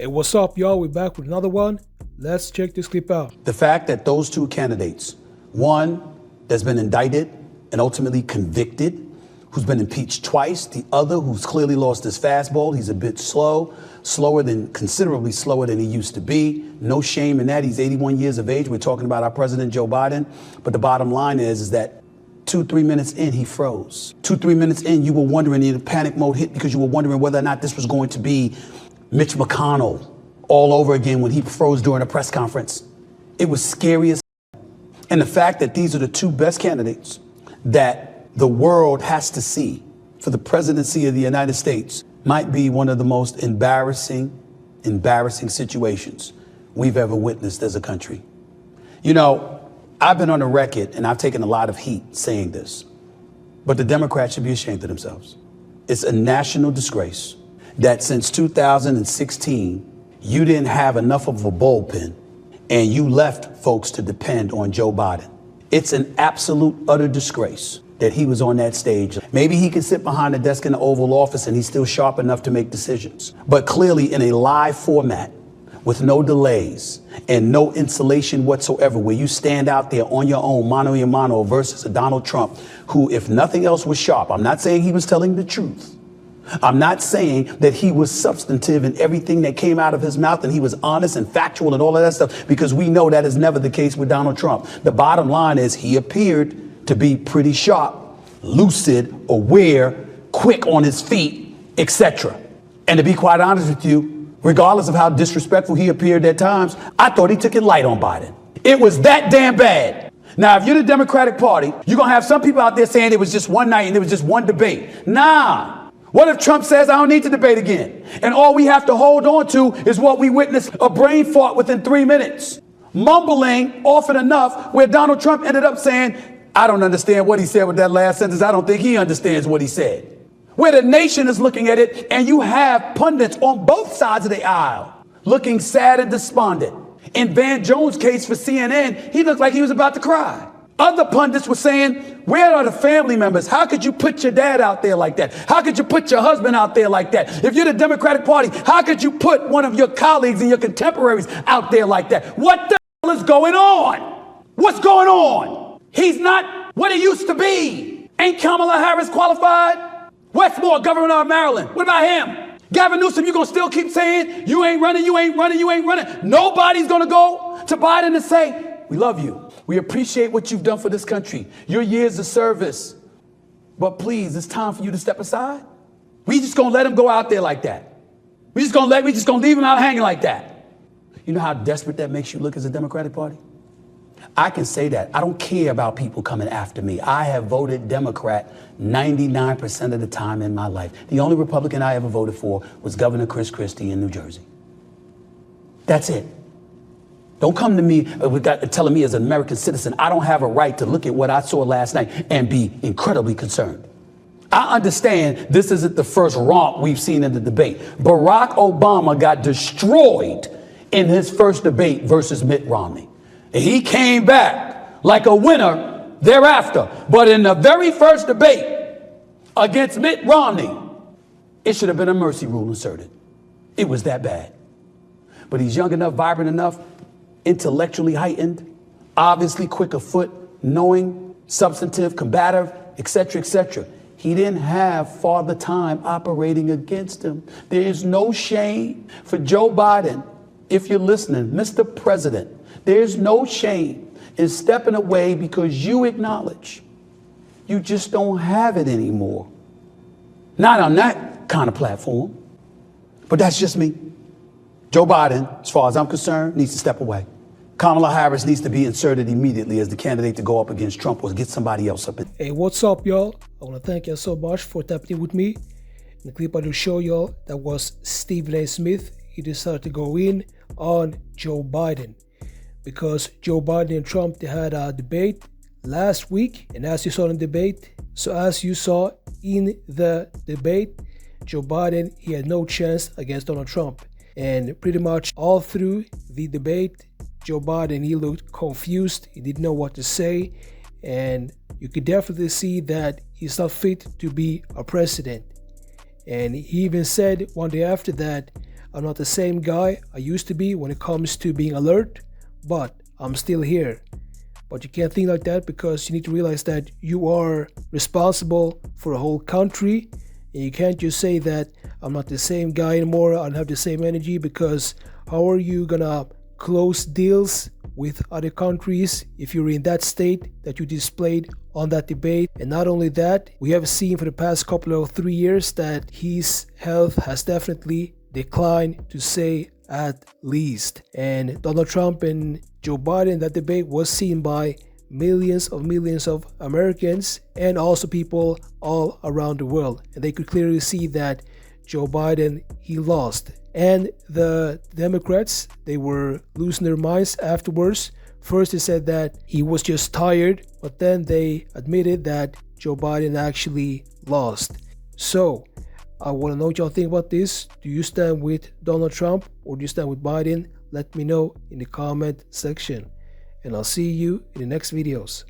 Hey, what's up, y'all? We're back with another one. Let's check this clip out. The fact that those two candidates, one that's been indicted and ultimately convicted, who's been impeached twice, the other who's clearly lost his fastball, he's a bit considerably slower than he used to be. No shame in that. He's 81 years of age. We're talking about our president, Joe Biden. But the bottom line is that 2-3 minutes in, he froze. 2-3 minutes in, you were wondering, the panic mode hit because you were wondering whether or not this was going to be Mitch McConnell all over again when he froze during a press conference. It was scary as. And the fact that these are the two best candidates that the world has to see for the presidency of the United States might be one of the most embarrassing situations we've ever witnessed as a country. You know, I've been on the record and I've taken a lot of heat saying this, but the Democrats should be ashamed of themselves. It's a national disgrace that since 2016, you didn't have enough of a bullpen and you left folks to depend on Joe Biden. It's an absolute utter disgrace that he was on that stage. Maybe he can sit behind a desk in the Oval Office and he's still sharp enough to make decisions. But clearly in a live format with no delays and no insulation whatsoever, where you stand out there on your own, mano a mano, versus a Donald Trump, who, if nothing else, was sharp. I'm not saying he was telling the truth. I'm not saying that he was substantive in everything that came out of his mouth and he was honest and factual and all of that stuff, because we know that is never the case with Donald Trump. The bottom line is he appeared to be pretty sharp, lucid, aware, quick on his feet, etc. And to be quite honest with you, regardless of how disrespectful he appeared at times, I thought he took it light on Biden. It was that damn bad. Now, if you're the Democratic Party, you're going to have some people out there saying it was just one night and it was just one debate. Nah. What if Trump says, I don't need to debate again? And all we have to hold on to is what we witnessed, a brain fart within 3 minutes. Mumbling often enough where Donald Trump ended up saying, I don't understand what he said with that last sentence. I don't think he understands what he said. Where the nation is looking at it and you have pundits on both sides of the aisle looking sad and despondent. In Van Jones' case for CNN, he looked like he was about to cry. Other pundits were saying, where are the family members? How could you put your dad out there like that? How could you put your husband out there like that? If you're the Democratic Party, how could you put one of your colleagues and your contemporaries out there like that? What the hell is going on? What's going on? He's not what he used to be. Ain't Kamala Harris qualified? Westmore, governor of Maryland. What about him? Gavin Newsom, you gonna still keep saying, you ain't running, you ain't running, you ain't running. Nobody's gonna go to Biden and say, we love you. We appreciate what you've done for this country, your years of service. But please, it's time for you to step aside. We just gonna let him go out there like that. We just gonna leave him out hanging like that. You know how desperate that makes you look as a Democratic Party? I can say that. I don't care about people coming after me. I have voted Democrat 99% of the time in my life. The only Republican I ever voted for was Governor Chris Christie in New Jersey. That's it. Don't come to me telling me as an American citizen I don't have a right to look at what I saw last night and be incredibly concerned. I understand this isn't the first romp we've seen in the debate. Barack Obama got destroyed in his first debate versus Mitt Romney. And he came back like a winner thereafter. But in the very first debate against Mitt Romney, it should have been a mercy rule inserted. It was that bad. But he's young enough, vibrant enough, intellectually heightened, obviously quick of foot, knowing, substantive, combative, etc., etc. He didn't have Father Time operating against him. There is no shame for Joe Biden. If you're listening, Mr. President, there's no shame in stepping away because you acknowledge you just don't have it anymore. Not on that kind of platform, but that's just me. Joe Biden, as far as I'm concerned, needs to step away. Kamala Harris needs to be inserted immediately as the candidate to go up against Trump or get somebody else up. Hey, what's up, y'all? I want to thank you so much for tapping with me. In the clip I will show y'all, that was Stephen A. Smith. He decided to go in on Joe Biden because Joe Biden and Trump, they had a debate last week. And as you saw in the debate, Joe Biden, he had no chance against Donald Trump. And pretty much all through the debate, Joe Biden, he looked confused. He didn't know what to say. And you could definitely see that he's not fit to be a president. And he even said one day after that, I'm not the same guy I used to be when it comes to being alert, but I'm still here. But you can't think like that, because you need to realize that you are responsible for a whole country. And you can't just say that I'm not the same guy anymore, I don't have the same energy, because how are you gonna close deals with other countries if you're in that state that you displayed on that debate? And not only that, we have seen for the past couple of 3 years that his health has definitely declined, to say at least. And Donald Trump and Joe Biden, that debate was seen by millions of Americans and also people all around the world, and they could clearly see that Joe Biden, he lost. And the Democrats, they were losing their minds afterwards. First they said that he was just tired, but then they admitted that Joe Biden actually lost. So I want to know what y'all think about this. Do you stand with Donald Trump or do you stand with Biden? Let me know in the comment section, and I'll see you in the next videos.